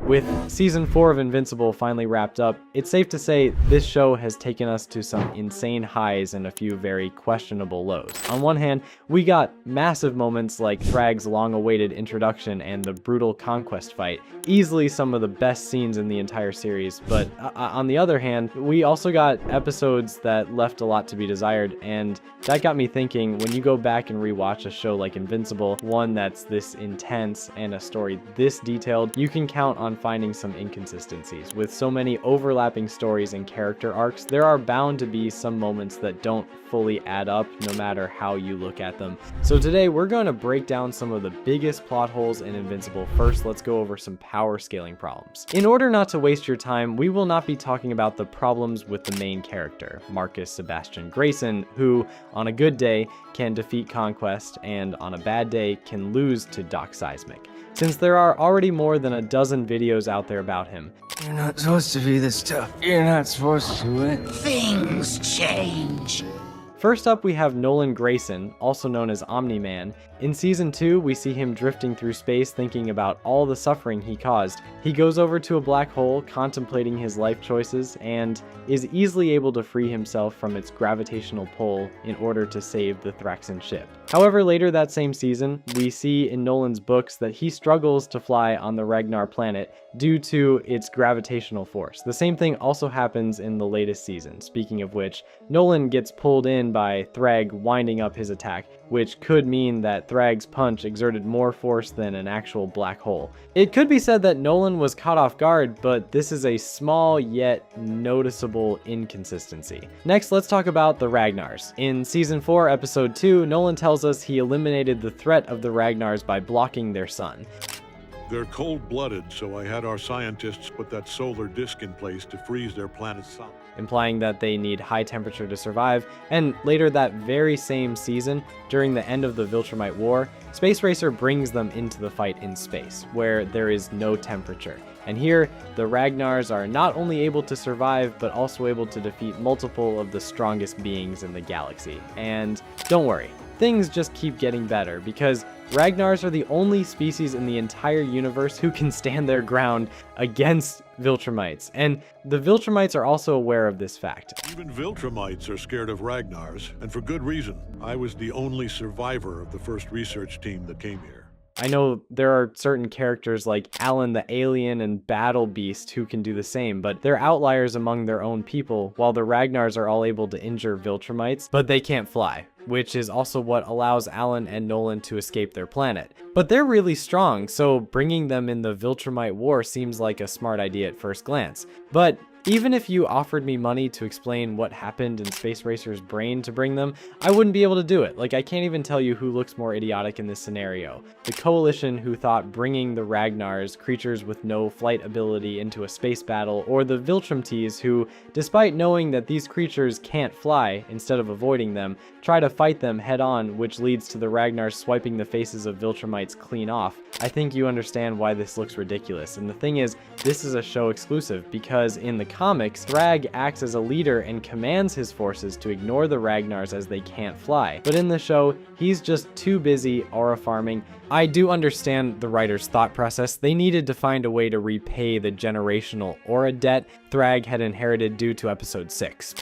With season 4 of Invincible finally wrapped up, it's safe to say this show has taken us to some insane highs and a few very questionable lows. On one hand, we got massive moments like Thrag's long-awaited introduction and the brutal conquest fight, easily some of the best scenes in the entire series, but on the other hand, we also got episodes that left a lot to be desired, and that got me thinking, when you go back and rewatch a show like Invincible, one that's this intense and a story this detailed, you can count on finding some inconsistencies. With so many overlapping stories and character arcs, there are bound to be some moments that don't fully add up no matter how you look at them. So today we're going to break down some of the biggest plot holes in Invincible. First, let's go over some power scaling problems. In order not to waste your time, we will not be talking about the problems with the main character, Marcus Sebastian Grayson, who on a good day can defeat Conquest and on a bad day can lose to Doc Seismic, since there are already more than a dozen videos out there about him. You're not supposed to be this tough. You're not supposed to win. Things change. First up, we have Nolan Grayson, also known as Omni-Man. In Season 2, we see him drifting through space thinking about all the suffering he caused. He goes over to a black hole, contemplating his life choices, and is easily able to free himself from its gravitational pull in order to save the Thraxan ship. However, later that same season, we see in Nolan's books that he struggles to fly on the Ragnar planet due to its gravitational force. The same thing also happens in the latest season. Speaking of which, Nolan gets pulled in by Thrag winding up his attack, which could mean that Thrag's punch exerted more force than an actual black hole. It could be said that Nolan was caught off guard, but this is a small yet noticeable inconsistency. Next, let's talk about the Ragnars. In Season 4, Episode 2, Nolan tells us he eliminated the threat of the Ragnars by blocking their sun. They're cold-blooded, so I had our scientists put that solar disk in place to freeze their planet's sun, implying that they need high temperature to survive. And later that very same season, during the end of the Viltrumite War, Space Racer brings them into the fight in space, where there is no temperature. And here, the Ragnars are not only able to survive, but also able to defeat multiple of the strongest beings in the galaxy. And don't worry, things just keep getting better, because Ragnars are the only species in the entire universe who can stand their ground against Viltrumites, and the Viltrumites are also aware of this fact. Even Viltrumites are scared of Ragnars, and for good reason. I was the only survivor of the first research team that came here. I know there are certain characters like Alan the Alien and Battle Beast who can do the same, but they're outliers among their own people, while the Ragnars are all able to injure Viltrumites, but they can't fly, which is also what allows Alan and Nolan to escape their planet. But they're really strong, so bringing them in the Viltrumite War seems like a smart idea at first glance. But even if you offered me money to explain what happened in Space Racer's brain to bring them, I wouldn't be able to do it. Like, I can't even tell you who looks more idiotic in this scenario. The Coalition, who thought bringing the Ragnars, creatures with no flight ability, into a space battle, or the Viltrumtes, who, despite knowing that these creatures can't fly, instead of avoiding them, try to fight them head-on, which leads to the Ragnars swiping the faces of Viltrumites clean off. I think you understand why this looks ridiculous. And the thing is, this is a show exclusive, because in the comics, Thrag acts as a leader and commands his forces to ignore the Ragnars as they can't fly. But in the show, he's just too busy aura farming. I do understand the writer's thought process. They needed to find a way to repay the generational aura debt Thrag had inherited due to episode 6.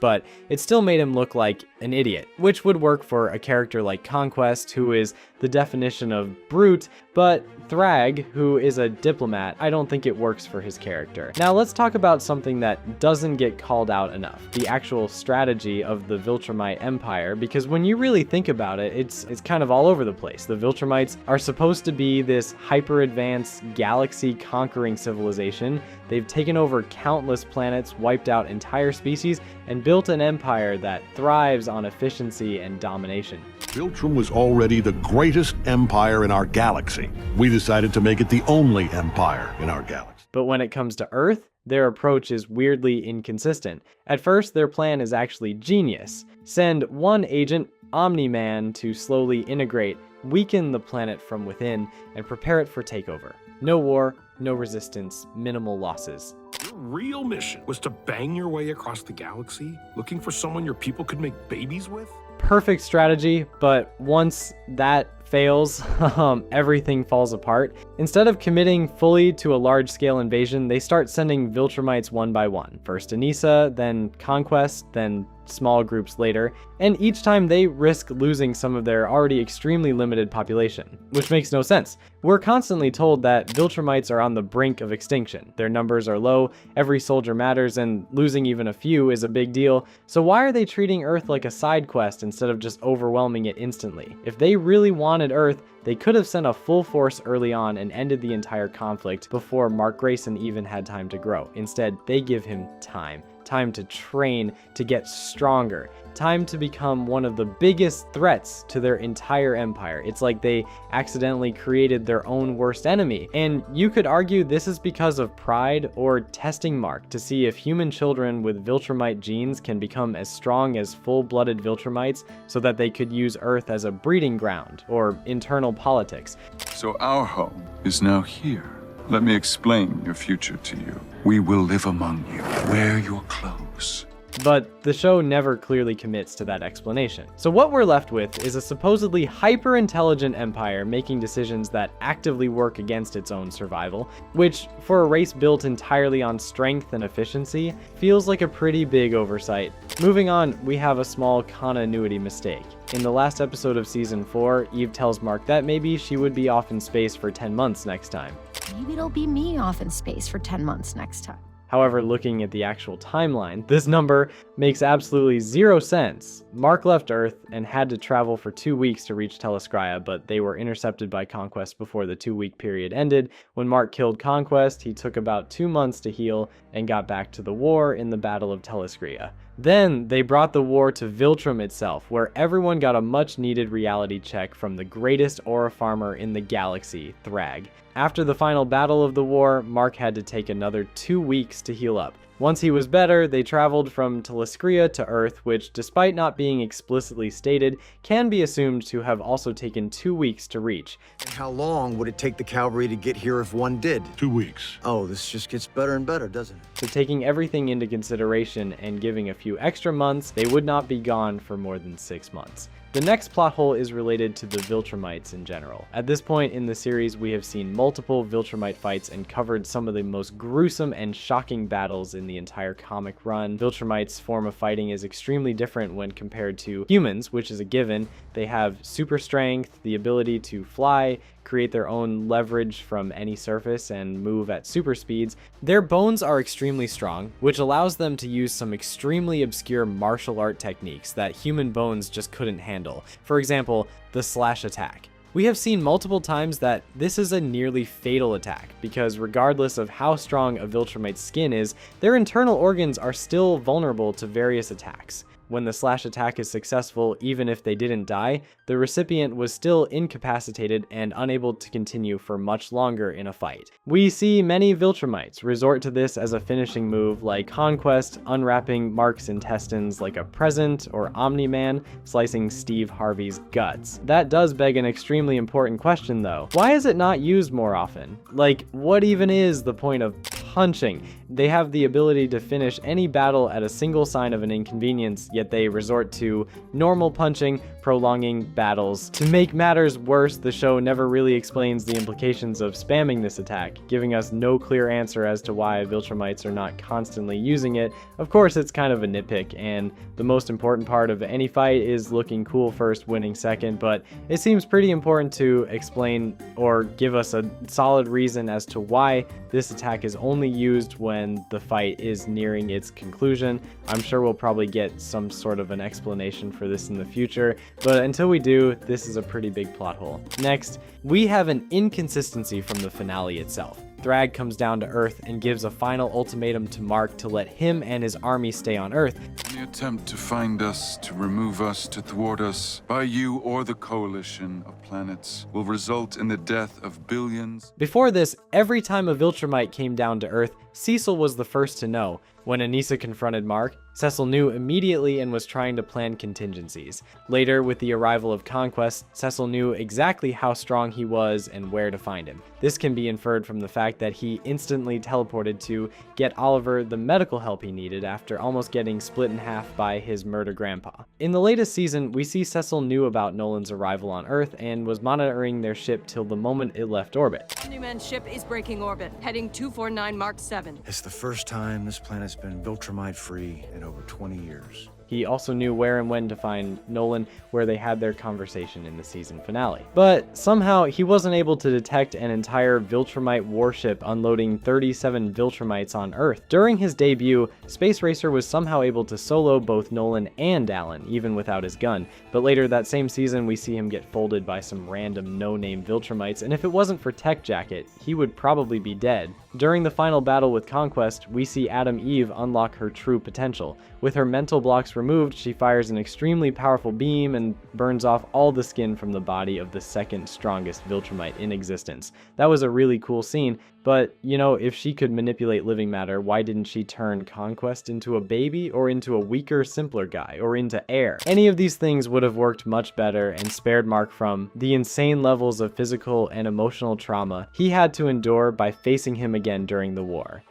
But it still made him look like an idiot, which would work for a character like Conquest, who is the definition of brute, but Thrag, who is a diplomat, I don't think it works for his character. Now let's talk about something that doesn't get called out enough, the actual strategy of the Viltrumite Empire, because when you really think about it, it's kind of all over the place. The Viltrumites are supposed to be this hyper-advanced, galaxy-conquering civilization. They've taken over countless planets, wiped out entire species, and built an empire that thrives on efficiency and domination. Viltrum was already the greatest empire in our galaxy. We decided to make it the only empire in our galaxy. But when it comes to Earth, their approach is weirdly inconsistent. At first, their plan is actually genius. Send one agent, Omni-Man, to slowly integrate, weaken the planet from within, and prepare it for takeover. No war, no resistance, minimal losses. Your real mission was to bang your way across the galaxy, looking for someone your people could make babies with? Perfect strategy, but once that fails, everything falls apart. Instead of committing fully to a large-scale invasion, they start sending Viltrumites one by one. First Anissa, then Conquest, then small groups later, and each time they risk losing some of their already extremely limited population, which makes no sense. We're constantly told that Viltrumites are on the brink of extinction. Their numbers are low, every soldier matters, and losing even a few is a big deal, so why are they treating Earth like a side quest instead of just overwhelming it instantly? If they really wanted Earth, they could have sent a full force early on and ended the entire conflict before Mark Grayson even had time to grow. Instead, they give him time to train, to get stronger, time to become one of the biggest threats to their entire empire. It's like they accidentally created their own worst enemy. And you could argue this is because of pride or testing Mark to see if human children with Viltrumite genes can become as strong as full-blooded Viltrumites so that they could use Earth as a breeding ground or internal politics. So our home is now here. Let me explain your future to you. We will live among you. Wear your clothes. But the show never clearly commits to that explanation. So what we're left with is a supposedly hyper-intelligent empire making decisions that actively work against its own survival, which, for a race built entirely on strength and efficiency, feels like a pretty big oversight. Moving on, we have a small continuity mistake. In the last episode of Season 4, Eve tells Mark that maybe she would be off in space for 10 months next time. Maybe it'll be me off in space for 10 months next time. However, looking at the actual timeline, this number makes absolutely zero sense. Mark left Earth and had to travel for 2 weeks to reach Telescria, but they were intercepted by Conquest before the 2-week period ended. When Mark killed Conquest, he took about 2 months to heal and got back to the war in the Battle of Telescria. Then they brought the war to Viltrum itself, where everyone got a much-needed reality check from the greatest aura farmer in the galaxy, Thrag. After the final battle of the war, Mark had to take another 2 weeks to heal up. Once he was better, they traveled from Telescria to Earth, which, despite not being explicitly stated, can be assumed to have also taken 2 weeks to reach. And how long would it take the cavalry to get here if one did? 2 weeks. Oh, this just gets better and better, doesn't it? So taking everything into consideration and giving a few extra months, they would not be gone for more than 6 months. The next plot hole is related to the Viltrumites in general. At this point in the series, we have seen multiple Viltrumite fights and covered some of the most gruesome and shocking battles in the entire comic run. Viltrumites' form of fighting is extremely different when compared to humans, which is a given. They have super strength, the ability to fly, create their own leverage from any surface, and move at super speeds. Their bones are extremely strong, which allows them to use some extremely obscure martial art techniques that human bones just couldn't handle. For example, the slash attack. We have seen multiple times that this is a nearly fatal attack, because regardless of how strong a Viltrumite's skin is, their internal organs are still vulnerable to various attacks. When the slash attack is successful, even if they didn't die, the recipient was still incapacitated and unable to continue for much longer in a fight. We see many Viltrumites resort to this as a finishing move, like Conquest unwrapping Mark's intestines like a present, or Omni-Man slicing Steve Harvey's guts. That does beg an extremely important question though. Why is it not used more often? Like, what even is the point of punching? They have the ability to finish any battle at a single sign of an inconvenience, yet they resort to normal punching, prolonging battles. To make matters worse, the show never really explains the implications of spamming this attack, giving us no clear answer as to why Viltrumites are not constantly using it. Of course, it's kind of a nitpick, and the most important part of any fight is looking cool first, winning second, but it seems pretty important to explain or give us a solid reason as to why this attack is only used when the fight is nearing its conclusion. I'm sure we'll probably get some sort of an explanation for this in the future, but until we do, this is a pretty big plot hole. Next, we have an inconsistency from the finale itself. Thrag comes down to Earth and gives a final ultimatum to Mark to let him and his army stay on Earth. Any attempt to find us, to remove us, to thwart us, by you or the coalition of planets, will result in the death of billions. Before this, every time a Viltrumite came down to Earth, Cecil was the first to know. When Anissa confronted Mark, Cecil knew immediately and was trying to plan contingencies. Later, with the arrival of Conquest, Cecil knew exactly how strong he was and where to find him. This can be inferred from the fact that he instantly teleported to get Oliver the medical help he needed after almost getting split in half by his murder grandpa. In the latest season, we see Cecil knew about Nolan's arrival on Earth and was monitoring their ship till the moment it left orbit. Omni-Man's ship is breaking orbit, heading 249 Mark 7. It's the first time this planet's been Viltrumite-free in over 20 years. He also knew where and when to find Nolan, where they had their conversation in the season finale. But somehow he wasn't able to detect an entire Viltrumite warship unloading 37 Viltrumites on Earth. During his debut, Space Racer was somehow able to solo both Nolan and Alan, even without his gun. But later that same season, we see him get folded by some random no-name Viltrumites, and if it wasn't for Tech Jacket, he would probably be dead. During the final battle with Conquest, we see Adam Eve unlock her true potential. With her mental blocks removed, she fires an extremely powerful beam and burns off all the skin from the body of the second strongest Viltrumite in existence. That was a really cool scene, but you know, if she could manipulate living matter, why didn't she turn Conquest into a baby, or into a weaker, simpler guy, or into air? Any of these things would have worked much better and spared Mark from the insane levels of physical and emotional trauma he had to endure by facing him again during the war.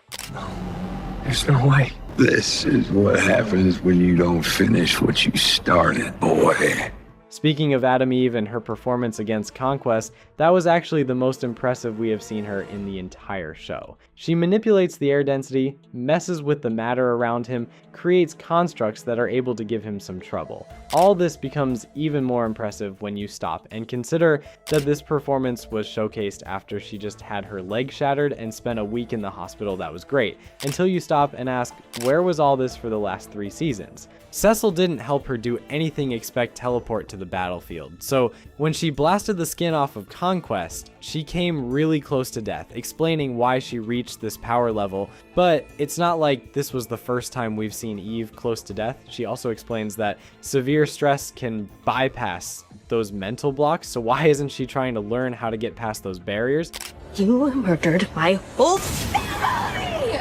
There's no way. This is what happens when you don't finish what you started, boy. Speaking of Adam Eve and her performance against Conquest, that was actually the most impressive we have seen her in the entire show. She manipulates the air density, messes with the matter around him, creates constructs that are able to give him some trouble. All this becomes even more impressive when you stop and consider that this performance was showcased after she just had her leg shattered and spent a week in the hospital. That was great, until you stop and ask, where was all this for the last 3 seasons? Cecil didn't help her do anything except teleport to the battlefield, so when she blasted the skin off of Conquest, she came really close to death, explaining why she reached this power level. But it's not like this was the first time we've seen Eve close to death. She also explains that severe stress can bypass those mental blocks, so why isn't she trying to learn how to get past those barriers? You murdered my whole family!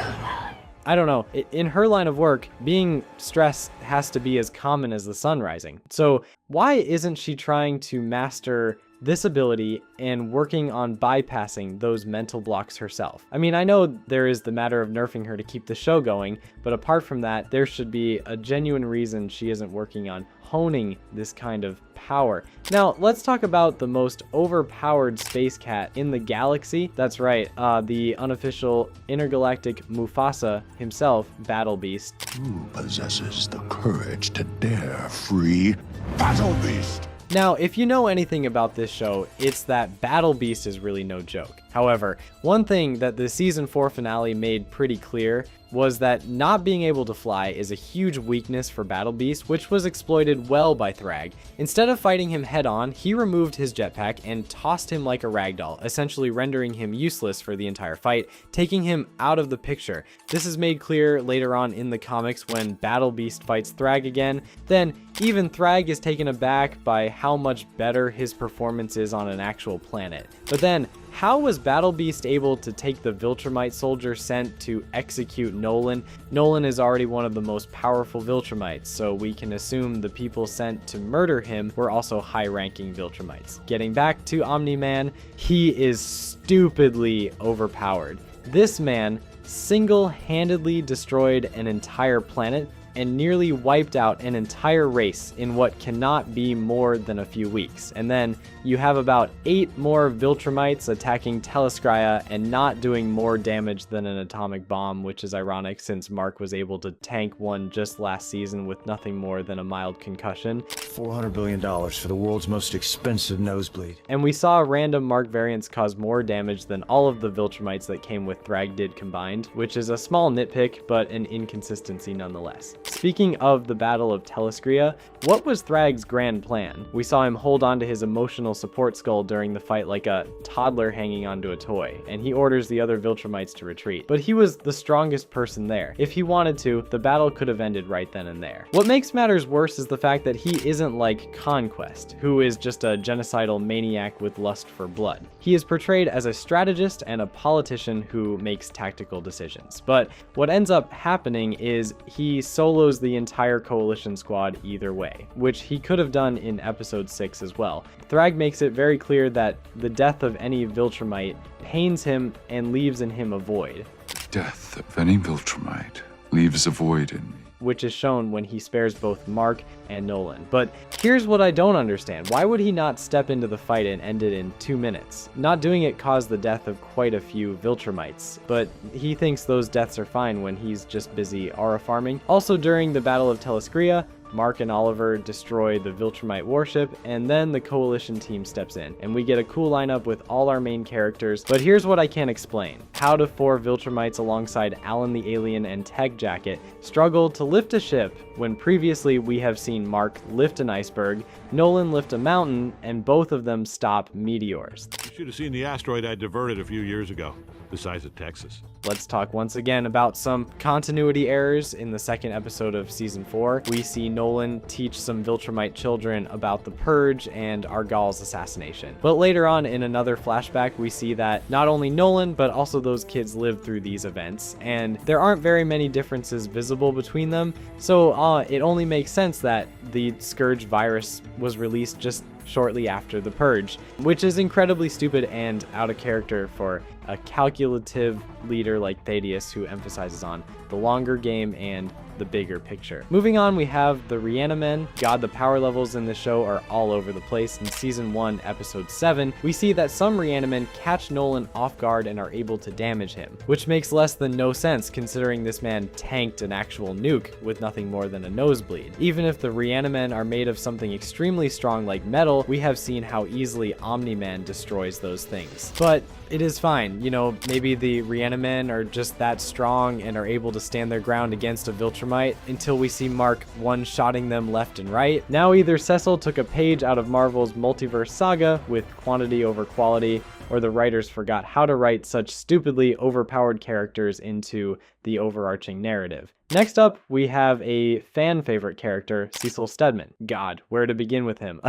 I don't know, in her line of work, being stressed has to be as common as the sun rising. So why isn't she trying to master this ability and working on bypassing those mental blocks herself? I mean, I know there is the matter of nerfing her to keep the show going, but apart from that, there should be a genuine reason she isn't working on honing this kind of power. Now, let's talk about the most overpowered space cat in the galaxy. That's right, the unofficial intergalactic Mufasa himself, Battle Beast. Who possesses the courage to dare free Battle Beast? Now, if you know anything about this show, it's that Battle Beast is really no joke. However, one thing that the season 4 finale made pretty clear was that not being able to fly is a huge weakness for Battle Beast, which was exploited well by Thrag. Instead of fighting him head on, he removed his jetpack and tossed him like a ragdoll, essentially rendering him useless for the entire fight, taking him out of the picture. This is made clear later on in the comics when Battle Beast fights Thrag again. Then even Thrag is taken aback by how much better his performance is on an actual planet. But then, how was Battle Beast able to take the Viltrumite soldier sent to execute Nolan? Nolan is already one of the most powerful Viltrumites, so we can assume the people sent to murder him were also high-ranking Viltrumites. Getting back to Omni-Man, he is stupidly overpowered. This man single-handedly destroyed an entire planet and nearly wiped out an entire race in what cannot be more than a few weeks. And then you have about 8 more Viltrumites attacking Telescria and not doing more damage than an atomic bomb, which is ironic since Mark was able to tank one just last season with nothing more than a mild concussion. $400 billion for the world's most expensive nosebleed. And we saw random Mark variants cause more damage than all of the Viltrumites that came with Thrag did combined, which is a small nitpick, but an inconsistency nonetheless. Speaking of the Battle of Telescria, what was Thrag's grand plan? We saw him hold on to his emotional support skull during the fight like a toddler hanging onto a toy, and he orders the other Viltrumites to retreat. But he was the strongest person there. If he wanted to, the battle could have ended right then and there. What makes matters worse is the fact that he isn't like Conquest, who is just a genocidal maniac with lust for blood. He is portrayed as a strategist and a politician who makes tactical decisions. But what ends up happening is he solos the entire coalition squad either way, which he could have done in episode 6 as well. Thrag makes it very clear that the death of any Viltrumite pains him and leaves in him a void. The death of any Viltrumite leaves a void in me, which is shown when he spares both Mark and Nolan. But here's what I don't understand. Why would he not step into the fight and end it in 2 minutes? Not doing it caused the death of quite a few Viltrumites, but he thinks those deaths are fine when he's just busy aura farming. Also, during the Battle of Telescria, Mark and Oliver destroy the Viltrumite warship, and then the coalition team steps in, and we get a cool lineup with all our main characters. But here's what I can't explain. How do 4 Viltrumites alongside Alan the Alien and Tech Jacket struggle to lift a ship when previously we have seen Mark lift an iceberg, Nolan lift a mountain, and both of them stop meteors? You should have seen the asteroid I diverted a few years ago, the size of Texas. Let's talk once again about some continuity errors in the second episode of season 4. We see Nolan teach some Viltrumite children about the Purge and Argal's assassination. But later on in another flashback, we see that not only Nolan, but also those kids lived through these events, and there aren't very many differences visible between them, so it only makes sense that the Scourge virus was released just shortly after the Purge, which is incredibly stupid and out of character for a calculative leader like Thaddeus who emphasizes on the longer game and the bigger picture. Moving on, we have the Reanimen. God, the power levels in the show are all over the place. In season 1, episode 7, we see that some Reanimen catch Nolan off guard and are able to damage him, which makes less than no sense considering this man tanked an actual nuke with nothing more than a nosebleed. Even if the Reanimen are made of something extremely strong like metal, we have seen how easily Omni-Man destroys those things. But it is fine, you know, maybe the Reanimen are just that strong and are able to stand their ground against a Viltrumite until we see Mark one-shotting them left and right. Now either Cecil took a page out of Marvel's multiverse saga with quantity over quality, or the writers forgot how to write such stupidly overpowered characters into the overarching narrative. Next up, we have a fan favorite character, Cecil Stedman. God, where to begin with him?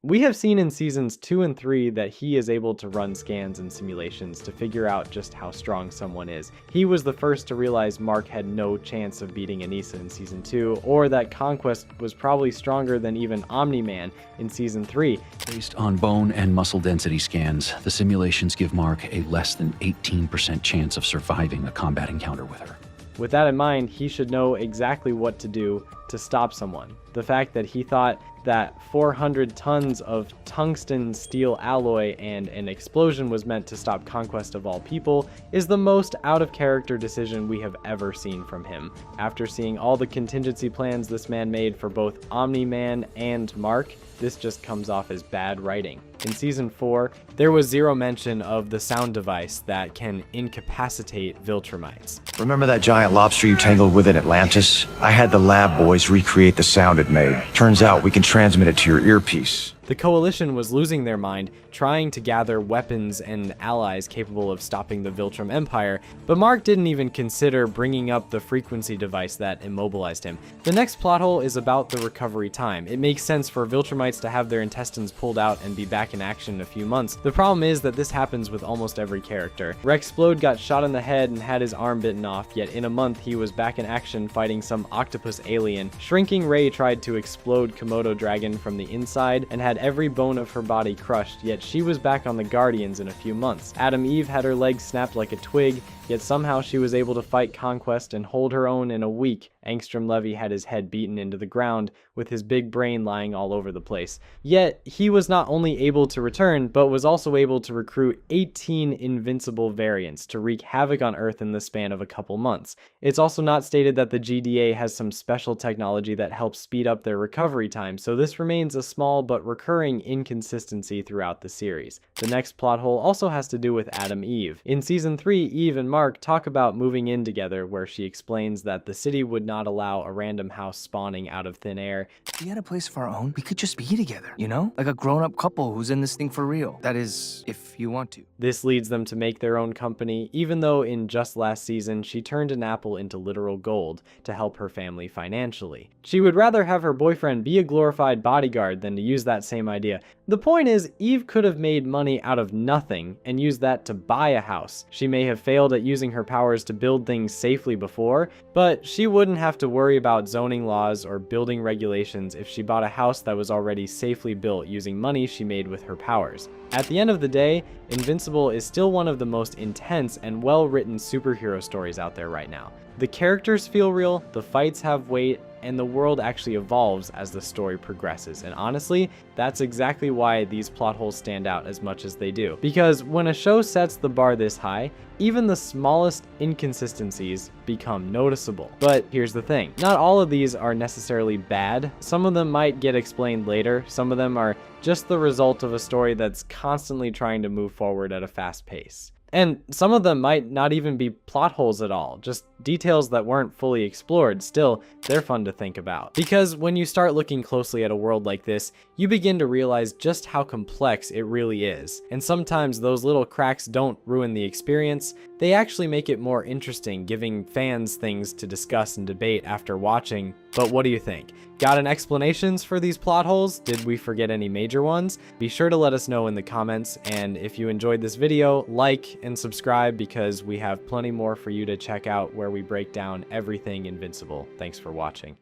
We have seen in seasons 2 and 3 that he is able to run scans and simulations to figure out just how strong someone is. He was the first to realize Mark had no chance of beating Anissa in season 2, or that Conquest was probably stronger than even Omni-Man in season 3. Based on bone and muscle density scans, the simulations give Mark a less than 18% chance of surviving a combat encounter with her. With that in mind, he should know exactly what to do to stop someone. The fact that he thought that 400 tons of tungsten steel alloy and an explosion was meant to stop Conquest of all people is the most out of character decision we have ever seen from him. After seeing all the contingency plans this man made for both Omni-Man and Mark, this just comes off as bad writing. In season 4, there was zero mention of the sound device that can incapacitate Viltrumites. Remember that giant lobster you tangled with in Atlantis? I had the lab boys recreate the sound it made. Turns out we can transmit it to your earpiece. The Coalition was losing their mind, trying to gather weapons and allies capable of stopping the Viltrum Empire, but Mark didn't even consider bringing up the frequency device that immobilized him. The next plot hole is about the recovery time. It makes sense for Viltrumites to have their intestines pulled out and be back in action in a few months. The problem is that this happens with almost every character. Rexplode got shot in the head and had his arm bitten off, yet in a month he was back in action fighting some octopus alien. Shrinking Ray tried to explode Komodo Dragon from the inside and had every bone of her body crushed, yet she was back on the Guardians in a few months. Adam Eve had her leg snapped like a twig, yet somehow she was able to fight Conquest and hold her own in a week. Angstrom Levy had his head beaten into the ground, with his big brain lying all over the place. Yet, he was not only able to return, but was also able to recruit 18 Invincible variants to wreak havoc on Earth in the span of a couple months. It's also not stated that the GDA has some special technology that helps speed up their recovery time, so this remains a small but recurring inconsistency throughout the series. The next plot hole also has to do with Adam Eve. In season 3, Eve and Mark talk about moving in together, where she explains that the city would not allow a random house spawning out of thin air. If we had a place of our own, we could just be together, you know? Like a grown-up couple who's in this thing for real. That is, if you want to. This leads them to make their own company, even though in just last season, she turned an apple into literal gold to help her family financially. She would rather have her boyfriend be a glorified bodyguard than to use that same idea. The point is, Eve could have made money out of nothing and used that to buy a house. She may have failed at using her powers to build things safely before, but she wouldn't have to worry about zoning laws or building regulations if she bought a house that was already safely built using money she made with her powers. At the end of the day, Invincible is still one of the most intense and well-written superhero stories out there right now. The characters feel real, the fights have weight, and the world actually evolves as the story progresses. And honestly, that's exactly why these plot holes stand out as much as they do. Because when a show sets the bar this high, even the smallest inconsistencies become noticeable. But here's the thing, not all of these are necessarily bad. Some of them might get explained later. Some of them are just the result of a story that's constantly trying to move forward at a fast pace. And some of them might not even be plot holes at all, just details that weren't fully explored. Still, they're fun to think about. Because when you start looking closely at a world like this, you begin to realize just how complex it really is. And sometimes those little cracks don't ruin the experience, they actually make it more interesting, giving fans things to discuss and debate after watching. But what do you think? Got an explanations for these plot holes? Did we forget any major ones? Be sure to let us know in the comments, and if you enjoyed this video, like and subscribe because we have plenty more for you to check out where we break down everything Invincible. Thanks for watching.